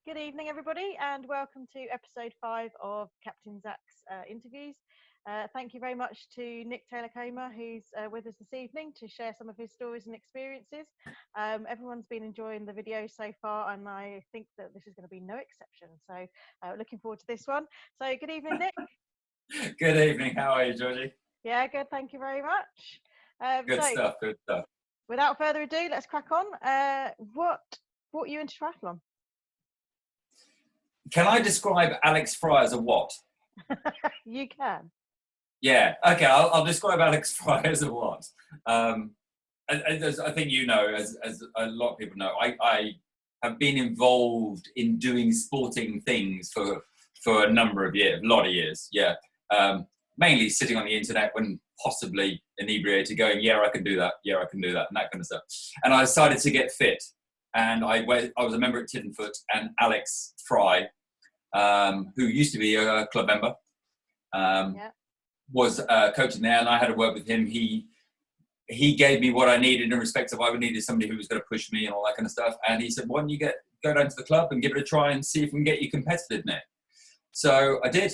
Good evening, everybody, and welcome to episode 5 of Captain Zach's interviews. Thank you very much to Nick Taylor-Komer, who's with us this evening to share some of his stories and experiences. Everyone's been enjoying the video so far, and I think that this is going to be no exception. So looking forward to this one. So good evening, Nick. Good evening. How are you, Georgie? Yeah, good. Thank you very much. Good stuff. Good stuff. Without further ado, let's crack on. What brought you into triathlon? Can I describe Alex Fry as a what? You can. Yeah. Okay. I'll describe Alex Fry as a what. As I think you know, as a lot of people know, I have been involved in doing sporting things for a number of years, a lot of years. Yeah. Mainly sitting on the internet when possibly inebriated, going, yeah, I can do that. Yeah, I can do that, and that kind of stuff. And I decided to get fit. And I was a member at Tiddenfoot, and Alex Fry, who used to be a club member, was coaching there, and I had a word with him. He gave me what I needed in respect of I needed somebody who was going to push me and all that kind of stuff. And he said, why don't you go down to the club and give it a try and see if we can get you competitive in it. So I did.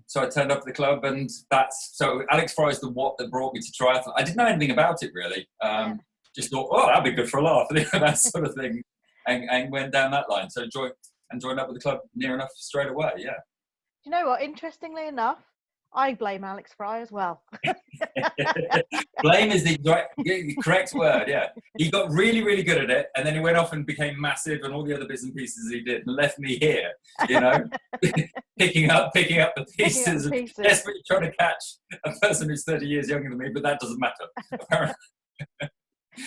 So I turned up at the club, and so Alex Fry is the what that brought me to triathlon. I didn't know anything about it really. Just thought, oh, that'd be good for a laugh, that sort of thing, and went down that line. So joined up with the club near enough straight away. Yeah. Do you know what? Interestingly enough, I blame Alex Fry as well. Blame is the correct word. Yeah, he got really, really good at it, and then he went off and became massive, and all the other bits and pieces he did, and left me here, picking up the pieces, desperately trying to catch a person who's 30 years younger than me, but that doesn't matter, apparently.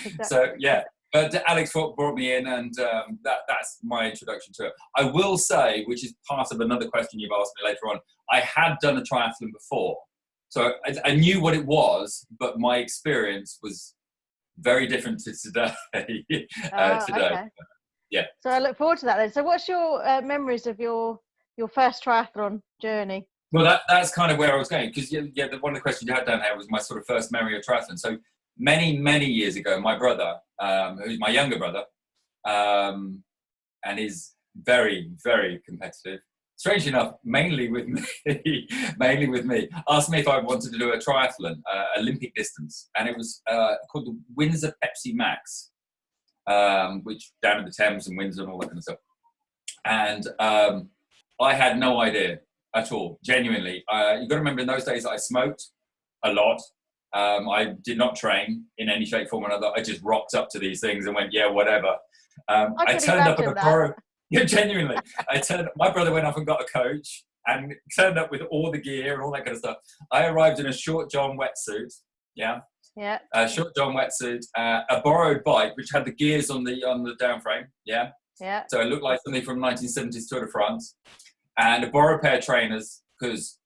Exactly. So yeah, but Alex brought me in, and that's my introduction to it. I will say, which is part of another question you've asked me later on, I had done a triathlon before, so I knew what it was, but my experience was very different to today. Okay. Yeah. So I look forward to that then. So what's your memories of your first triathlon journey? Well, that's kind of where I was going, because one of the questions you had down here was my sort of first memory of triathlon. So many, many years ago, my brother, who's my younger brother, and is very, very competitive, strangely enough, mainly with me, asked me if I wanted to do a triathlon, Olympic distance, and it was called the Windsor Pepsi Max, which down in the Thames and Windsor and all that kind of stuff. And I had no idea at all, genuinely. You've got to remember, in those days I smoked a lot. I did not train in any shape, form or another. I just rocked up to these things and went, yeah, whatever. I turned up at a borrow. Yeah, genuinely. My brother went off and got a coach and turned up with all the gear and all that kind of stuff. I arrived in a short john wetsuit. Yeah. Yeah. A short john wetsuit, a borrowed bike which had the gears on the down frame. Yeah. Yeah. So it looked like something from 1970s Tour de France, and a borrowed pair of trainers because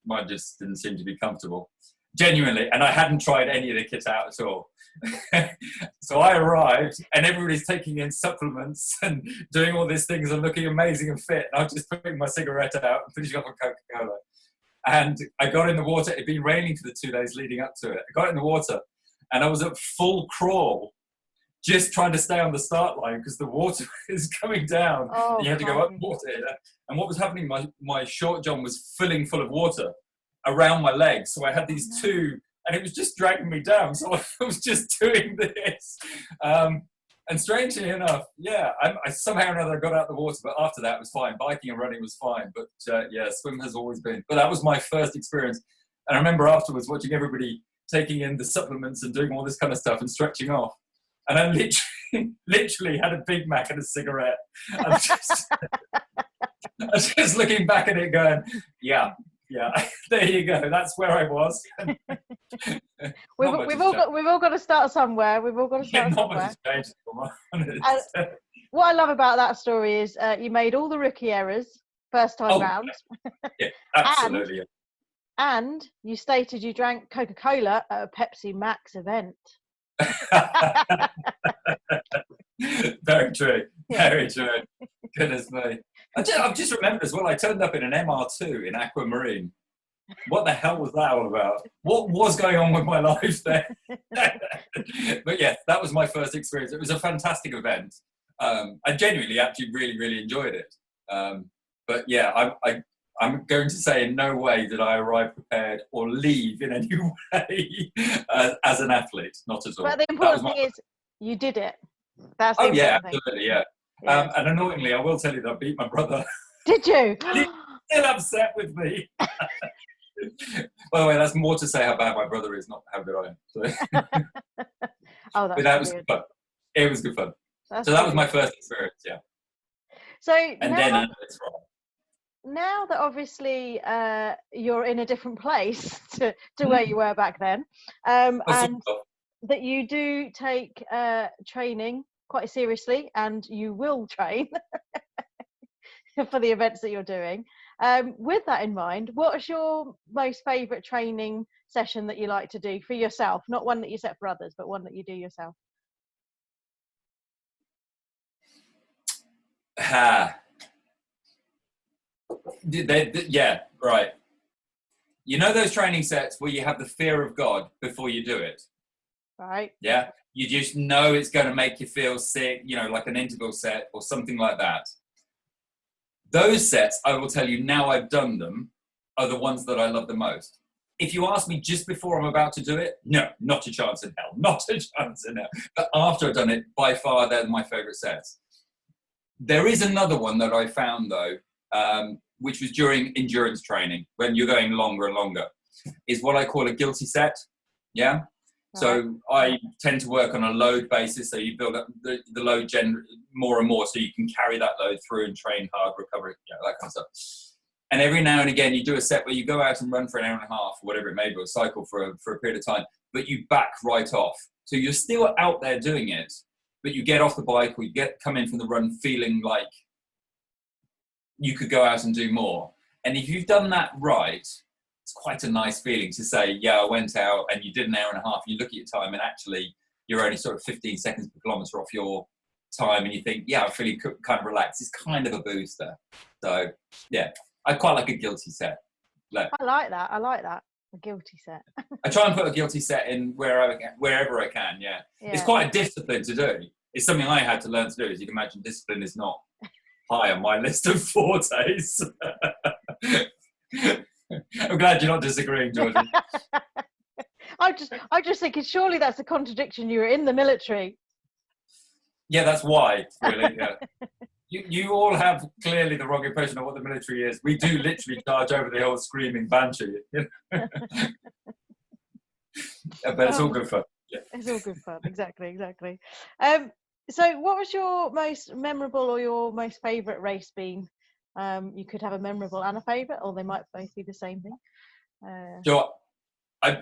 mine just didn't seem to be comfortable. Genuinely, and I hadn't tried any of the kit out at all. So I arrived, and everybody's taking in supplements and doing all these things and looking amazing and fit. And I was just putting my cigarette out and finishing off a Coca-Cola. And I got in the water. It'd been raining for the 2 days leading up to it. I got in the water, and I was at full crawl, just trying to stay on the start line because the water is coming down. Oh, you had to go up water. And what was happening? My short john was filling full of water around my legs, so I had these two, and it was just dragging me down. So I was just doing this, and strangely enough, yeah, I somehow or another got out of the water. But after that, it was fine. Biking and running was fine, but yeah, swim has always been. But that was my first experience, and I remember afterwards watching everybody taking in the supplements and doing all this kind of stuff and stretching off, and I literally had a Big Mac and a cigarette. I'm just looking back at it, going, yeah. Yeah, there you go. That's where I was. We've all got to start somewhere. We've all got to start somewhere. What I love about that story is you made all the rookie errors first time round. Yeah, absolutely. And you stated you drank Coca-Cola at a Pepsi Max event. Very true. Very true. Goodness me. I've just remembered as well, I turned up in an MR2 in Aquamarine. What the hell was that all about? What was going on with my life there? But yeah, that was my first experience. It was a fantastic event. I genuinely actually really enjoyed it. But yeah, I'm going to say in no way did I arrive prepared or leave in any way as an athlete, not at all. But the That was important my... thing is you did it. That's the Oh yeah, important thing. absolutely, yeah. Yeah. And annoyingly, I will tell you that I beat my brother. Did you? He's still upset with me. By the way, that's more to say how bad my brother is, not how good I am. So, Oh, but that's that was brilliant. fun. It was good fun. That's So that was my brilliant. first experience, yeah. So And now, then that's right. now that obviously you're in a different place to where you were back then, and that you do take training quite seriously, and you will train for the events that you're doing. With that in mind, what is your most favourite training session that you like to do for yourself? Not one that you set for others, but one that you do yourself. Yeah, right. You know those training sets where you have the fear of God before you do it? Right. Yeah? You just know it's going to make you feel sick, you know, like an interval set or something like that. Those sets, I will tell you now I've done them, are the ones that I love the most. If you ask me just before I'm about to do it, no, not a chance in hell, not a chance in hell. But after I've done it, by far, they're my favourite sets. There is another one that I found, though, which was during endurance training, when you're going longer and longer, is what I call a guilty set, yeah? So I tend to work on a load basis, so you build up the load more and more so you can carry that load through and train hard, recovery, that kind of stuff. And every now and again, you do a set where you go out and run for an hour and a half, or whatever it may be, or cycle for a period of time, but you back right off. So you're still out there doing it, but you get off the bike or you come in from the run feeling like you could go out and do more. And if you've done that right, it's quite a nice feeling to say, yeah, I went out and you did an hour and a half. You look at your time and actually you're only sort of 15 seconds per kilometre off your time, and you think, yeah, I'm feeling kind of relaxed. It's kind of a booster. So, yeah, I quite like a guilty set. I like that. A guilty set. I try and put a guilty set in wherever I can, yeah. It's quite a discipline to do. It's something I had to learn to do. As you can imagine, discipline is not high on my list of fortes. I'm glad you're not disagreeing, Georgie. I'm just thinking, surely that's a contradiction. You were in the military. Yeah, that's why, really. Yeah. You all have clearly the wrong impression of what the military is. We do literally charge over the old screaming banshee. But it's all good fun. Yeah. It's all good fun. Exactly. So what was your most memorable or your most favourite race been? You could have a memorable and a favourite, or they might both be the same thing. So, I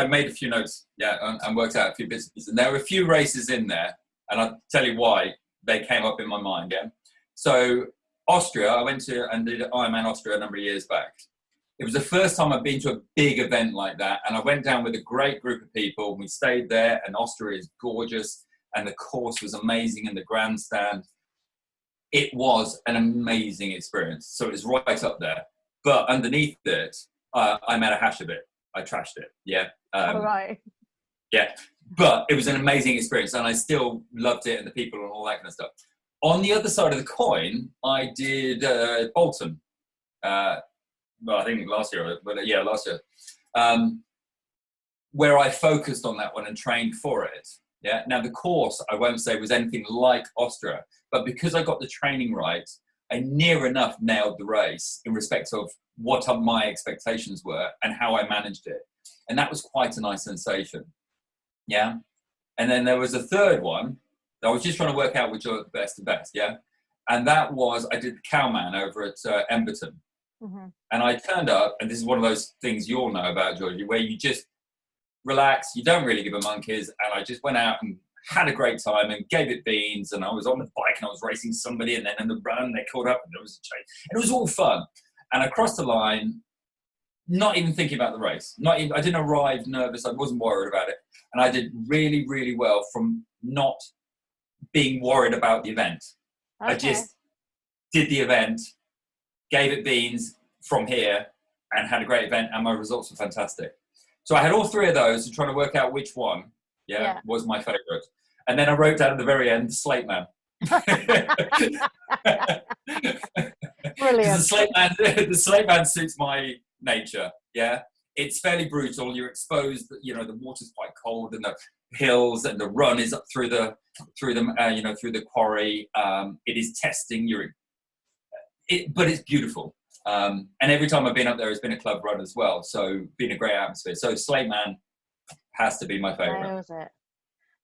made a few notes, and worked out a few bits and pieces. And there were a few races in there, and I'll tell you why they came up in my mind, yeah? So, Austria, I went to and did Ironman Austria a number of years back. It was the first time I'd been to a big event like that, and I went down with a great group of people. We stayed there, and Austria is gorgeous, and the course was amazing, and the grandstand. It was an amazing experience. So it was right up there. But underneath it, I made a hash of it. I trashed it. Yeah. All right. Yeah. But it was an amazing experience, and I still loved it, and the people and all that kind of stuff. On the other side of the coin, I did Bolton. Well, I think last year, where I focused on that one and trained for it. Yeah. Now the course, I won't say was anything like Austria, but because I got the training right, I near enough nailed the race in respect of what my expectations were and how I managed it. And that was quite a nice sensation. Yeah. And then there was a third one that I was just trying to work out which are the best of best. Yeah. And that was, I did the Cowman over at Emberton. Mm-hmm. And I turned up, and this is one of those things you all know about, Georgie, where you just relax, you don't really give a monkeys. And I just went out and had a great time and gave it beans, and I was on the bike and I was racing somebody, and then in the run they caught up and there was a chase. And it was all fun. And I crossed the line, not even thinking about the race. I didn't arrive nervous, I wasn't worried about it. And I did really, really well from not being worried about the event. Okay. I just did the event, gave it beans from here, and had a great event, and my results were fantastic. So I had all three of those and trying to work out which one was my favourite. And then I wrote down at the very end, the Slate Man. Brilliant. The slate man suits my nature. Yeah, it's fairly brutal. You're exposed. You know, the water's quite cold, and the hills, and the run is up through the through the quarry. It is testing. But it's beautiful. And every time I've been up there, it's been a club run as well. So been a great atmosphere. So Slate Man has to be my favourite. Nails it.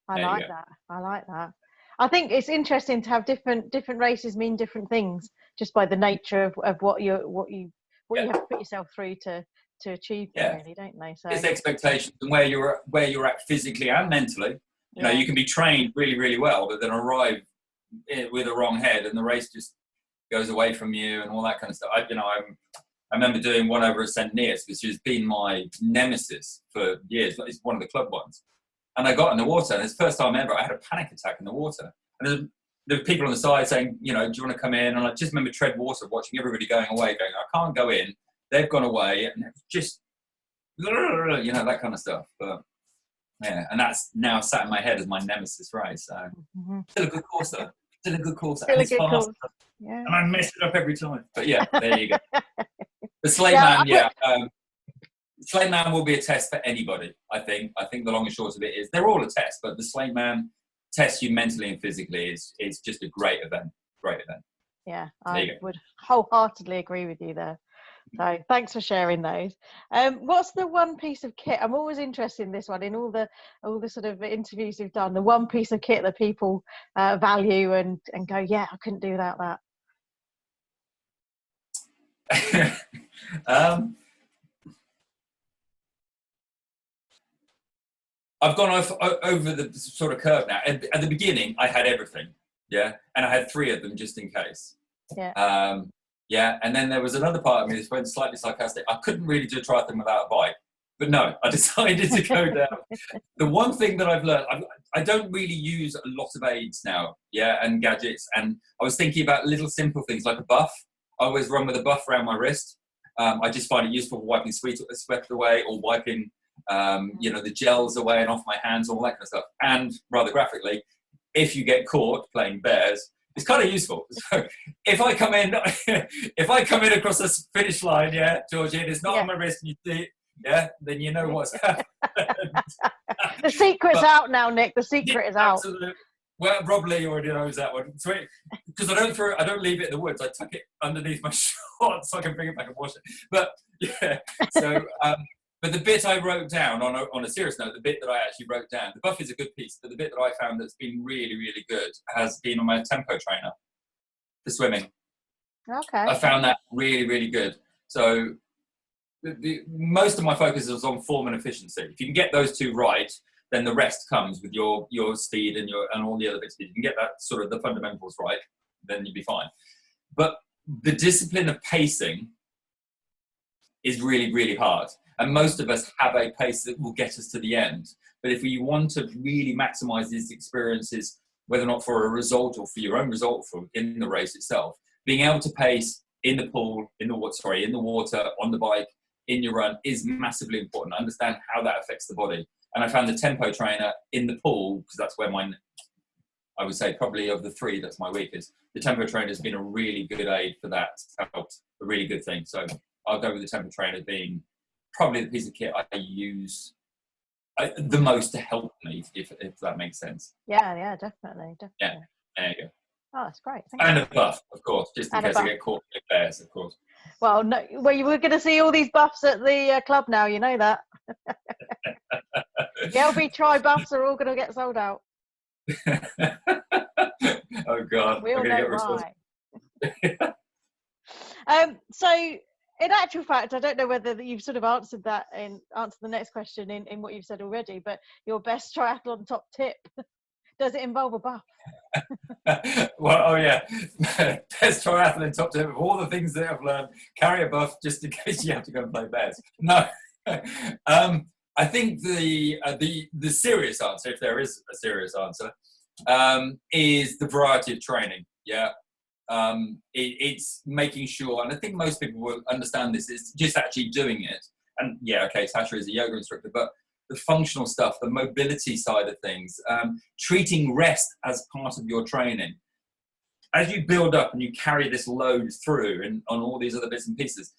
I like that. I like that. I think it's interesting to have different races mean different things just by the nature of what you have to put yourself through to achieve them, really, don't they? So it's expectations and where you're at physically and mentally. You know, you can be trained really, really well, but then arrive with a wrong head, and the race just goes away from you and all that kind of stuff. I remember doing one over at St. Neots, which has been my nemesis for years. It's one of the club ones. And I got in the water, and it's the first time ever I had a panic attack in the water. And there were people on the side saying, you know, do you want to come in? And I just remember tread water, watching everybody going away, going, I can't go in. They've gone away, and it's just, you know, that kind of stuff. But yeah, and that's now sat in my head as my nemesis race. So still a good course though. Still a good course. Still a good course. Yeah. And I mess it up every time. But yeah, there you go. The Slate Man, Slate Man will be a test for anybody, I think. I think the long and short of it is they're all a test, but the Slate Man tests you mentally and physically is just a great event. Great event. Yeah, I would wholeheartedly agree with you there. So thanks for sharing those. What's the one piece of kit? I'm always interested in this one, in all the sort of interviews you've done, the one piece of kit that people value and go, yeah, I couldn't do without that. I've gone over the sort of curve now. At the beginning, I had everything, and I had 3 of them just in case. And then there was another part of me that went slightly sarcastic. I couldn't really do a triathlon without a bike. But no, I decided to go down. The one thing that I've learned, I don't really use a lot of aids now, and gadgets. And I was thinking about little simple things like a buff. I always run with a buff around my wrist. I just find it useful for wiping sweat away, or wiping the gels away and off my hands, all that kind of stuff. And rather graphically, if you get caught playing bears, it's kind of useful. So if I come in across the finish line, Georgie, and it's not on my wrist, and you see it, then you know what's happened. The secret's out now, Nick. The secret is out. Absolutely. Well, Rob Lee already knows that one. Because I don't leave it in the woods. I tuck it underneath my shorts so I can bring it back and wash it. But so. But the bit I wrote down, on a serious note, the bit that I actually wrote down, the buff is a good piece, but the bit that I found that's been really, really good has been on my tempo trainer for swimming. Okay. I found that really, really good. So most of my focus is on form and efficiency. If you can get those 2 right, then the rest comes with your speed and all the other bits. If you can get that sort of the fundamentals right, then you'll be fine. But the discipline of pacing is really, really hard. And most of us have a pace that will get us to the end. But if we want to really maximize these experiences, whether or not for a result or for your own result in the race itself, being able to pace in the pool, in the water, on the bike, in your run is massively important. Understand how that affects the body. And I found the tempo trainer in the pool, because that's where I would say probably of the 3, that's my weakest. The tempo trainer has been a really good aid for that. It's helped, a really good thing. So I'll go with the tempo trainer being probably the piece of kit I use the most to help me, if that makes sense. Yeah, definitely. Yeah, there you go. Oh, that's great. And a buff, of course, just in case I get caught with bears, of course. Well, no, you were going to see all these buffs at the club now, you know that. The LB Tri buffs are all going to get sold out. Oh, God. We all know why. So, in actual fact, I don't know whether you've sort of answered the next question in what you've said already, but your best triathlon top tip, does it involve a buff? Well, best triathlon top tip of all the things that I've learned, carry a buff just in case you have to go and play bears. No. I think the serious answer, if there is a serious answer, is the variety of training. It's making sure, and I think most people will understand this, is just actually doing it. And Tasha is a yoga instructor, but the functional stuff, the mobility side of things, treating rest as part of your training. as you build up and you carry this load through and on all these other bits and pieces,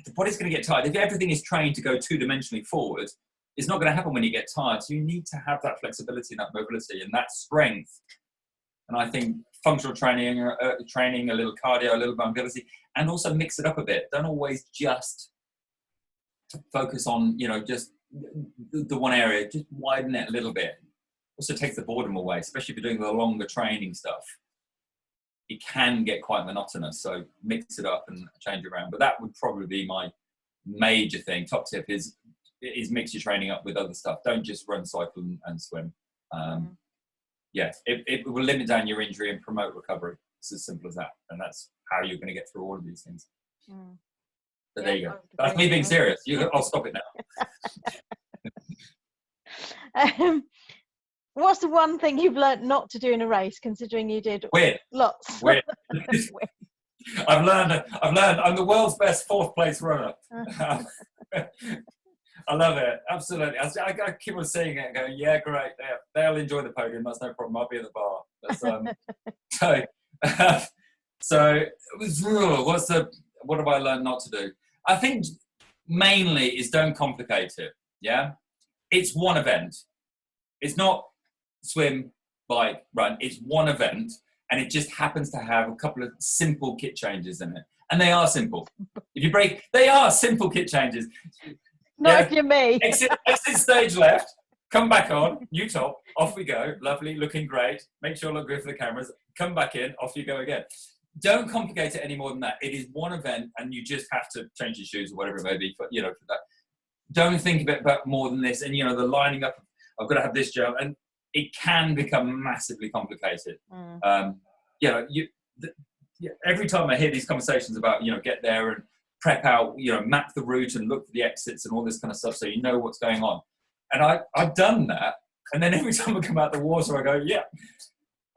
the body's going to get tired. If everything is trained to go two-dimensionally forward, it's not going to happen when you get tired. So you need to have that flexibility and that mobility and that strength. And I think functional training, a little cardio, a little mobility, and also mix it up a bit. Don't always just focus on, just the one area. Just widen it a little bit. Also takes the boredom away, especially if you're doing the longer training stuff. It can get quite monotonous, so mix it up and change it around. But that would probably be my major thing. Top tip is mix your training up with other stuff. Don't just run, cycle, and swim. It will limit down your injury and promote recovery. It's as simple as that, and that's how you're going to get through all of these things. But there you go. That's me being serious. I'll stop it now. What's the one thing you've learnt not to do in a race, considering you did lots? Weird. I've learned I'm the world's best 4th place runner. I love it. Absolutely. I keep on saying it and going, yeah, great. They'll enjoy the podium. That's no problem. I'll be at the bar. What have I learned not to do? I think mainly is don't complicate it. Yeah. It's one event. It's not swim, bike, run. It's one event, and it just happens to have a couple of simple kit changes in it, and they are simple. They are simple kit changes. If you're me. Exit stage left. Come back on. New top. Off we go. Lovely, looking great. Make sure I look good for the cameras. Come back in. Off you go again. Don't complicate it any more than that. It is one event, and you just have to change your shoes or whatever it may be. For that. Don't think about more than this. And the lining up. I've got to have this gel, and it can become massively complicated. Every time I hear these conversations about, get there and prep out, map the route and look for the exits and all this kind of stuff so you know what's going on. And I've done that. And then every time I come out the water, I go, yeah,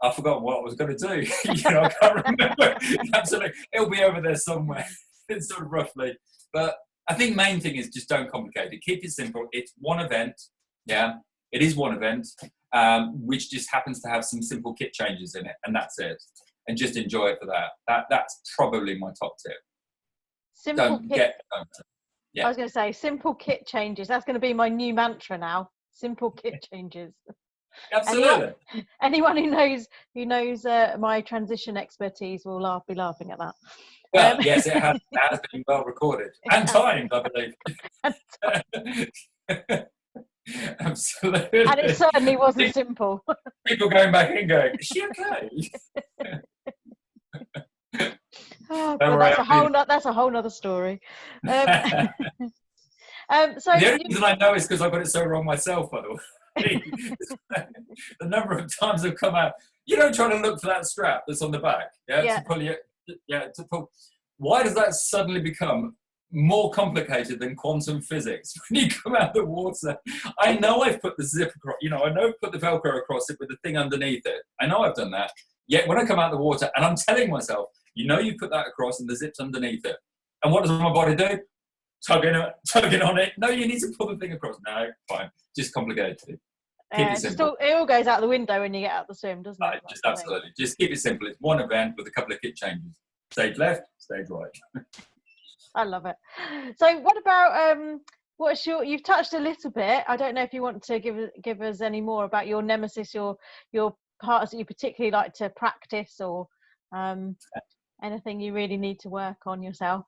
I forgot what I was going to do. I can't remember. Absolutely. It'll be over there somewhere. It's sort of roughly. But I think main thing is just don't complicate it. Keep it simple. It's one event. Yeah. It is one event, which just happens to have some simple kit changes in it, and that's it. And just enjoy it for that. That's probably my top tip. I was going to say simple kit changes. That's going to be my new mantra now. Simple kit changes. Absolutely. Anyone who knows my transition expertise will be laughing at that. Well, yes, it has been well recorded and timed, I believe. Absolutely. And it certainly wasn't simple. People going back in going, is she okay? That's a whole nother story. So the only reason I know is because I got it so wrong myself, by the way. The number of times I've come out, trying to look for that strap that's on the back, to pull you, to pull. Why does that suddenly become more complicated than quantum physics when you come out of the water? I know I've put the zip across, I know I've put the Velcro across it with the thing underneath it. I know I've done that. Yet when I come out of the water and I'm telling myself, you put that across and the zip's underneath it. And what does my body do? Tugging on it. No, you need to pull the thing across. No, fine. Just complicated. Keep it simple. It all goes out the window when you get out the swim, doesn't it? Just absolutely. Just keep it simple. It's one event with a couple of kit changes. Stage left, stage right. I love it. So what about you've touched a little bit. I don't know if you want to give us any more about your nemesis, your parts that you particularly like to practice, or anything you really need to work on yourself.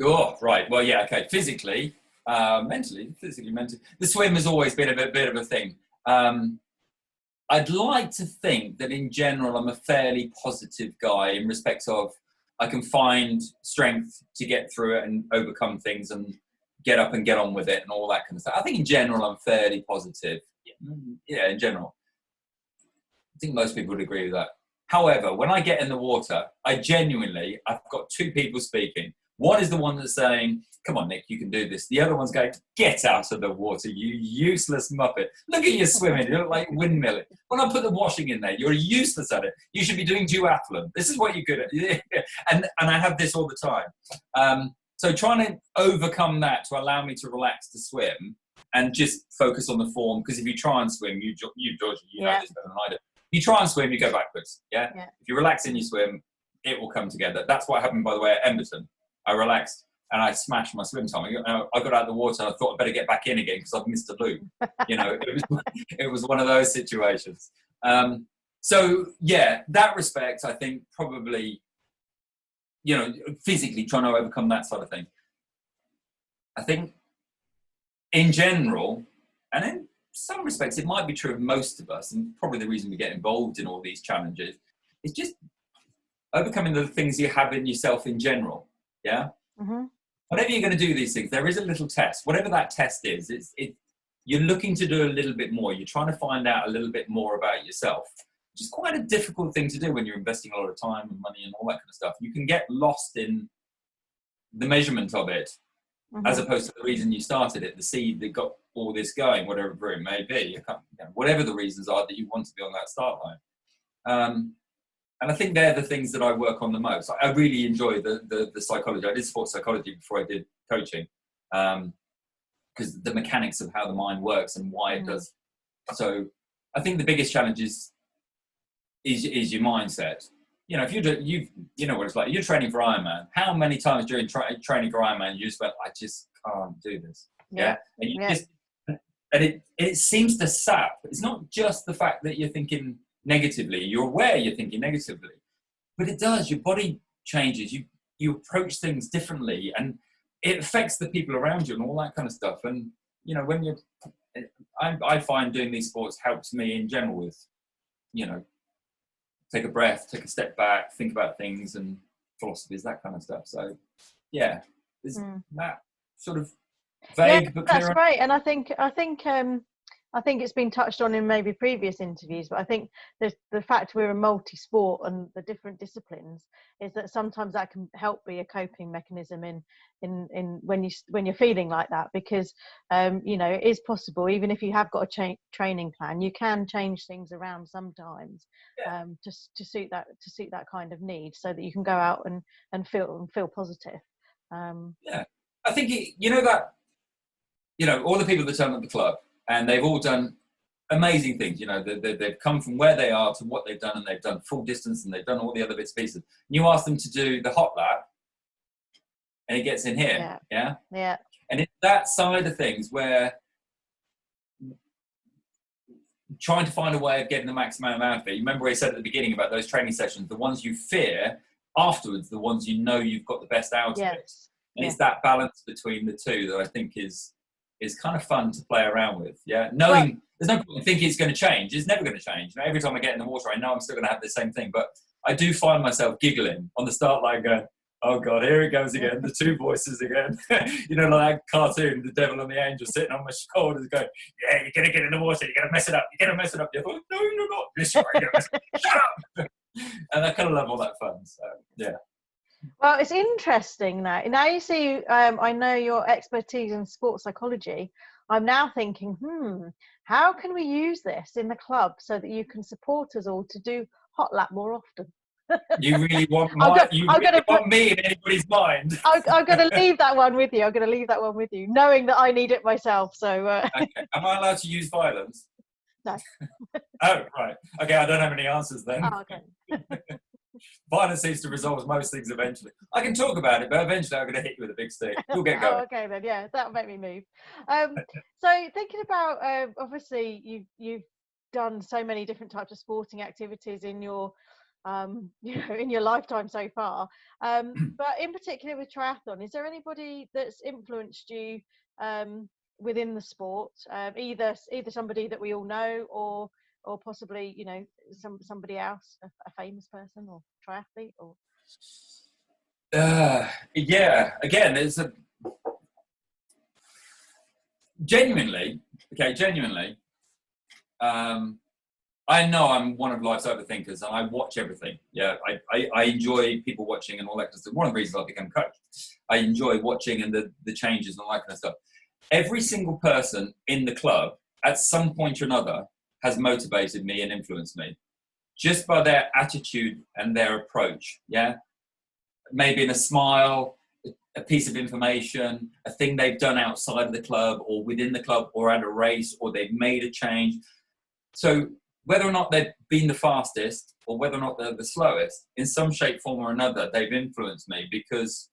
Oh, right. Well, yeah, okay. Physically, mentally. The swim has always been a bit of a thing. I'd like to think that in general, I'm a fairly positive guy in respect of I can find strength to get through it and overcome things and get up and get on with it and all that kind of stuff. I think in general, I'm fairly positive. Yeah, in general. I think most people would agree with that. However, when I get in the water, I've got two people speaking. One is the one that's saying, come on, Nick, you can do this. The other one's going, get out of the water, you useless muppet. Look at you swimming. You look like windmilling. When I put the washing in there, you're useless at it. You should be doing duathlon. This is what you're good at. And I have this all the time. So trying to overcome that to allow me to relax to swim and just focus on the form. Because if you try and swim, Georgia, you know this better than I do. If you try and swim, you go backwards. Yeah. If you relax and you swim, it will come together. That's what happened, by the way, at Emberton. I relaxed and I smashed my swim time. I got out of the water and I thought I'd better get back in again because I've missed a loop. It was one of those situations. So yeah, that respect, I think probably, physically trying to overcome that sort of thing. I think in general, and in some respects, it might be true of most of us, and probably the reason we get involved in all these challenges is just overcoming the things you have in yourself in general. Yeah. Mm-hmm. Whenever you're going to do these things, there is a little test. Whatever that test is, you're looking to do a little bit more. You're trying to find out a little bit more about yourself, which is quite a difficult thing to do when you're investing a lot of time and money and all that kind of stuff. You can get lost in the measurement of it, as opposed to the reason you started it, the seed that got all this going, whatever it may be. Whatever the reasons are that you want to be on that start line. And I think they're the things that I work on the most. I really enjoy the psychology. I did sports psychology before I did coaching, because the mechanics of how the mind works and why it does. So I think the biggest challenge is your mindset. If you know what it's like. You're training for Ironman. How many times during training for Ironman you just went, I just can't do this. Yeah. And you just, and it seems to sap. It's not just the fact that you're thinking negatively. You're aware you're thinking negatively, but it does. Your body changes. You approach things differently, and it affects the people around you and all that kind of stuff. And when I find doing these sports helps me in general with, take a breath, take a step back, think about things and philosophies, that kind of stuff. So yeah, there's that sort of vague but clear. That's great. And I think it's been touched on in maybe previous interviews, but I think the fact we're a multi-sport and the different disciplines is that sometimes that can help be a coping mechanism in when you're feeling like that, because it is possible, even if you have got a training plan, you can change things around sometimes to suit that kind of need, so that you can go out and feel positive. I think all the people that turn up the club, and they've all done amazing things. They've come from where they are to what they've done, and they've done full distance, and they've done all the other bits and pieces. And you ask them to do the hot lap, and it gets in here. Yeah. And it's that side of things where trying to find a way of getting the maximum amount of it. You remember what I said at the beginning about those training sessions, the ones you fear, afterwards, the ones you've got the best out of it. And it's that balance between the two that I think is kind of fun to play around with. Knowing there's no point in thinking it's going to change. It's never going to change. Every time I get in the water, I know I'm still going to have the same thing, but I do find myself giggling on the start line going, oh God, here it goes again, the two voices again. Like that cartoon, the devil and the angel sitting on my shoulders going, yeah, you're going to get in the water, you're going to mess it up, you're going to mess it up. You're like, no, you're not. Yes, you are. You're gonna mess it up. Shut up. And I kind of love all that fun. So, yeah. Well, it's interesting now. Now you see, I know your expertise in sports psychology. I'm now thinking, how can we use this in the club so that you can support us all to do hot lap more often? You really want me in anybody's mind? I'm going to leave that one with you. Knowing that I need it myself. So, okay. Am I allowed to use violence? No. Oh, right. Okay, I don't have any answers then. Oh, okay. Violence seems to resolve most things eventually. I can talk about it, but eventually I'm going to hit you with a big stick. You'll get going. Oh, okay then. Yeah, that'll make me move. So thinking about, obviously you've done so many different types of sporting activities in your in your lifetime so far, but in particular with triathlon, is there anybody that's influenced you within the sport, either somebody that we all know, or possibly somebody else, a famous person or triathlete, or again, it's a genuinely I know I'm one of life's overthinkers, and I watch everything. I enjoy people watching and all that kind of stuff. One of the reasons I became a coach, I enjoy watching and the changes and all that kind of stuff. Every single person in the club at some point or another has motivated me and influenced me, just by their attitude and their approach. Maybe in a smile, a piece of information, a thing they've done outside of the club or within the club or at a race, or they've made a change. So whether or not they've been the fastest or whether or not they're the slowest, in some shape, form or another, they've influenced me because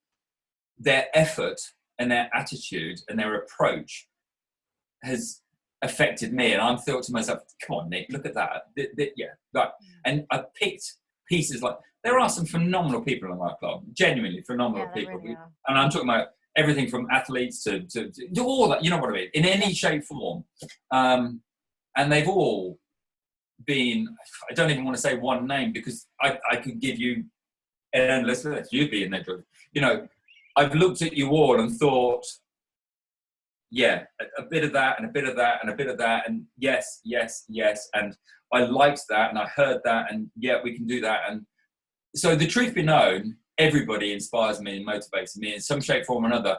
their effort and their attitude and their approach has affected me. And I'm thought to myself, come on, Nick, look at that. Yeah, right. And I picked pieces like, there are some phenomenal people in my club, genuinely phenomenal people. Really and I'm talking about everything from athletes to all that, you know what I mean, in any shape, form. And they've all been, I don't even want to say one name because I could give you an endless list. You'd be in there, you know. I've looked at you all and thought, yeah, a bit of that and a bit of that and a bit of that, and yes, yes, yes, and I liked that and I heard that, and yeah, we can do that. And so the truth be known, everybody inspires me and motivates me in some shape, form or another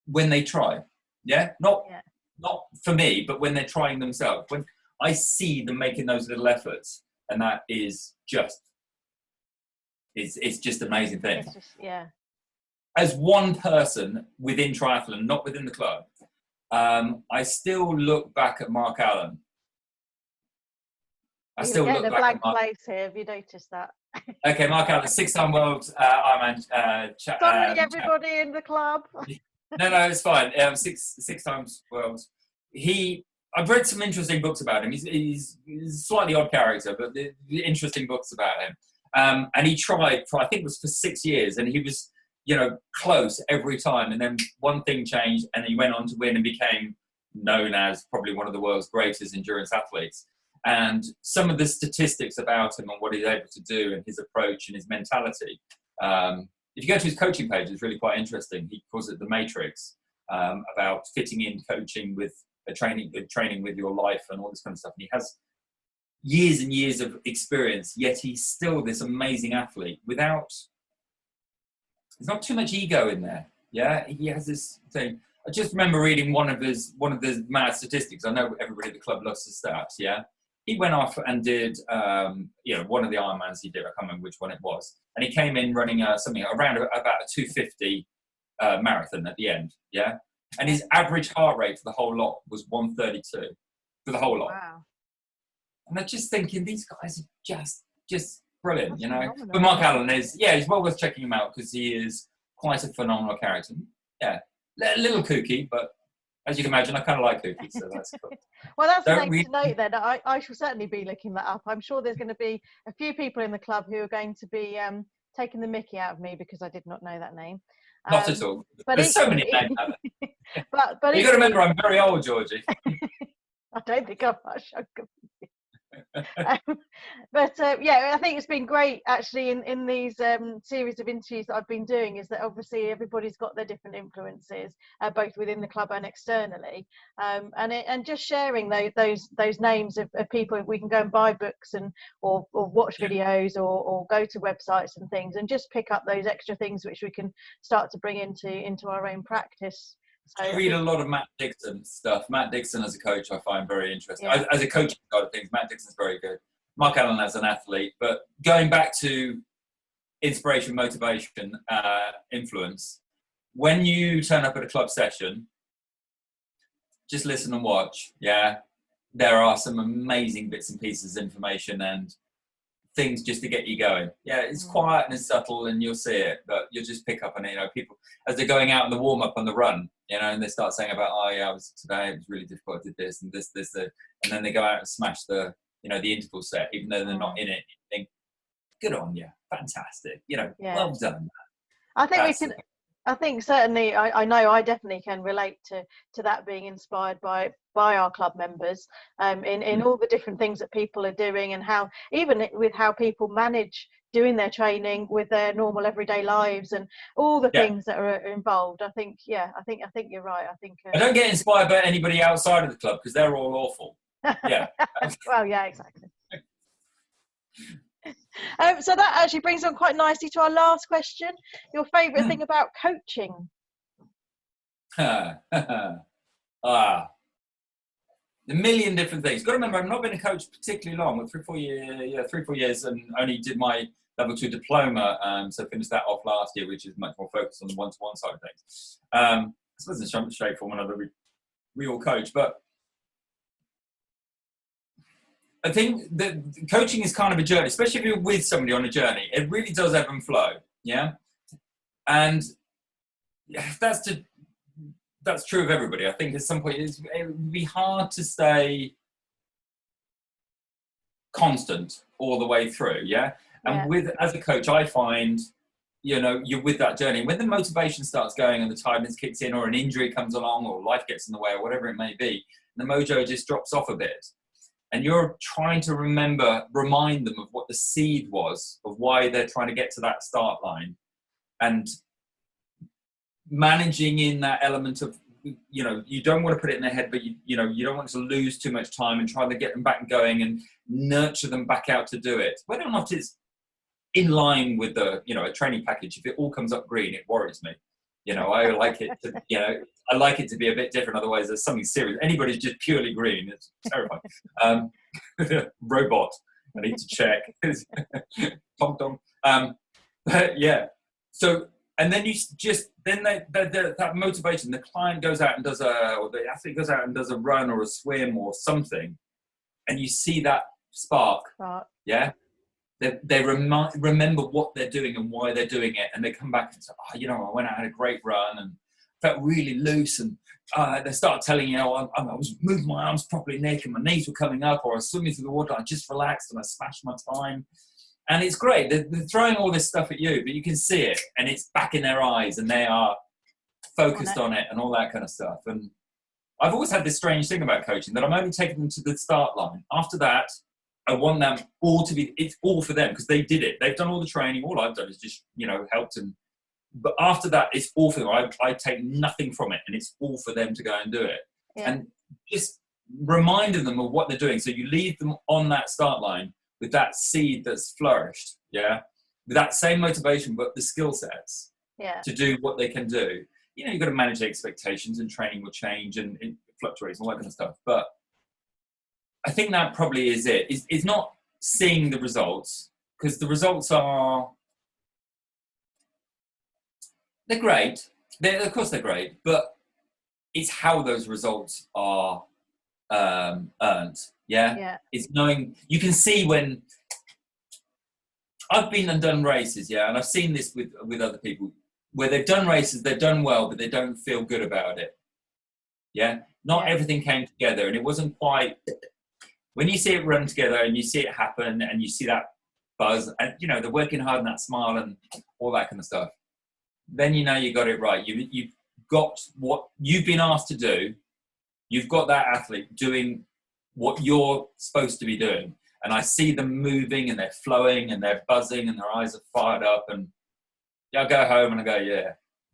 when they try. Yeah, not for me, but when they're trying themselves. When I see them making those little efforts, and that is just, it's just an amazing thing. It's just, yeah. As one person within triathlon, not within the club, I still look back at Mark Allen. I still look back blank at Mark. place here. Have you noticed that? Okay, Mark Allen, 6-time world Ironman. Sorry, everybody in the club. No, it's fine. Six times world. I've read some interesting books about him. He's a slightly odd character, but the interesting books about him. And he tried for, I think it was for 6 years, and he was, you know, close every time. And then one thing changed, and he went on to win and became known as probably one of the world's greatest endurance athletes. And some of the statistics about him and what he's able to do and his approach and his mentality. If you go to his coaching page, it's really quite interesting. He calls it the Matrix, about fitting in coaching with training with your life and all this kind of stuff. And he has years and years of experience, yet he's still this amazing athlete without, there's not too much ego in there. Yeah, he has this thing. I just remember reading one of his mad statistics. I know everybody at the club loves his stats. Yeah, he went off and did one of the Ironmans he did. I can't remember which one it was, and he came in running something around about a 250 marathon at the end. Yeah, and his average heart rate for the whole lot was 132 for the whole lot. Wow. And I'm just thinking, these guys are just brilliant. That's you know. phenomenal. But Mark Allen is, he's well worth checking him out because he is quite a phenomenal character. Yeah, a little kooky, but as you can imagine, I kind of like kooky, so that's cool. Well, that's the thing to note then. I shall certainly be looking that up. I'm sure there's going to be a few people in the club who are going to be taking the mickey out of me because I did not know that name. Not at all. But there's so many names out there. but you got to remember, I'm very old, Georgie. I don't think I'm much younger. But I think it's been great actually in these series of interviews that I've been doing, is that obviously everybody's got their different influences, both within the club and externally, and just sharing those names of people. We can go and buy books or watch videos or go to websites and things and just pick up those extra things which we can start to bring into our own practice. So I read a lot of Matt Dixon stuff. Matt Dixon as a coach I find very interesting. Yeah. As a coaching side of things, Matt Dixon's very good. Mark Allen as an athlete. But going back to inspiration, motivation, influence, when you turn up at a club session, just listen and watch. Yeah, there are some amazing bits and pieces of information and things just to get you going. Yeah, it's quiet and it's subtle and you'll see it, but you'll just pick up on it. You know, people as they're going out in the warm up on the run, you know, and they start saying about, it was really difficult, I did this and this, and then they go out and smash the interval set, even though they're not in it. You think, good on you, fantastic, well done. I think I think certainly, I know I definitely can relate to that, being inspired by our club members in all the different things that people are doing, and how even with how people manage doing their training with their normal everyday lives and all the things that are involved. I think you're right. I think I don't get inspired by anybody outside of the club because they're all awful. Yeah. Well, yeah, exactly. So that actually brings on quite nicely to our last question. Your favourite thing about coaching? A million different things. Got to remember, I've not been a coach particularly long. 3-4 years, and only did level 2 diploma. So finished that off last year, which is much more focused on the one-to-one side of things. I suppose it's straight from another real coach, but I think that coaching is kind of a journey, especially if you're with somebody on a journey. It really does ebb and flow, yeah? And that's true of everybody. I think at some point it would be hard to stay constant all the way through, yeah? And as a coach, I find, you're with that journey. When the motivation starts going and the tiredness kicks in, or an injury comes along, or life gets in the way, or whatever it may be, the mojo just drops off a bit. And you're trying to remind them of what the seed was, of why they're trying to get to that start line. And managing in that element of, you don't want to put it in their head, but you don't want to lose too much time, and trying to get them back going and nurture them back out to do it. Whether or not it's in line with a training package, if it all comes up green, it worries me. I like it to, I like it to be a bit different. Otherwise, there's something serious. Anybody's just purely green, it's terrifying. Robot, I need to check. Tom Tom. But yeah. So, and then that motivation. The client goes out and or the athlete goes out and does a run or a swim or something, and you see that spark. Yeah. They remember what they're doing and why they're doing it, and they come back and say, I went out, had a great run and felt really loose, and they start telling you, I was moving my arms properly, Nick, and my knees were coming up, or I was swimming through the water, I just relaxed and I smashed my time. And it's great. They're throwing all this stuff at you, but you can see it, and it's back in their eyes, and they are focused on it and all that kind of stuff. And I've always had this strange thing about coaching, that I'm only taking them to the start line. After that, I want them all it's all for them, because they did it. They've done all the training. All I've done is just, helped them. But after that, it's all for them. I take nothing from it, and it's all for them to go and do it. Yeah. And just reminding them of what they're doing. So you leave them on that start line with that seed that's flourished, yeah? With that same motivation, but the skill sets to do what they can do. You've got to manage the expectations, and training will change, and it fluctuates and all that kind of stuff. But I think that probably is it. It's not seeing the results, because the results they're great. Of course they're great, but it's how those results are earned. Yeah. It's knowing, you can see when I've been and done races, and I've seen this with other people, where they've done races, they've done well, but they don't feel good about it. Yeah. Not everything came together, and it wasn't quite. When you see it run together and you see it happen and you see that buzz and, they're working hard and that smile and all that kind of stuff, then you got it right. You've got what you've been asked to do. You've got that athlete doing what you're supposed to be doing. And I see them moving, and they're flowing, and they're buzzing, and their eyes are fired up. And I go home and I go,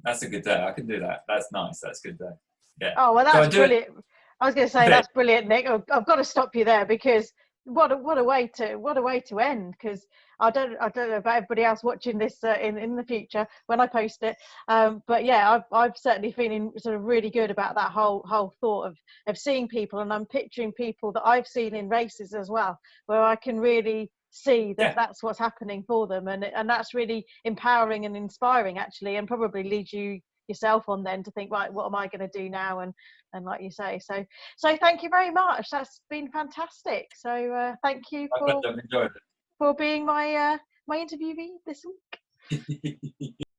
that's a good day. I can do that. That's nice. That's a good day. Yeah. Oh, well, that's brilliant. I was going to say that's brilliant, Nick. I've got to stop you there, because what a way to end. Because I don't know about everybody else watching this in the future when I post it, but I'm certainly feeling sort of really good about that whole thought of seeing people, and I'm picturing people that I've seen in races as well, where I can really see that that's what's happening for them, and that's really empowering and inspiring, actually, and probably leads you yourself on then to think, right, what am I going to do now? And like you say, so thank you very much. That's been fantastic. So thank you for being my interviewee this week.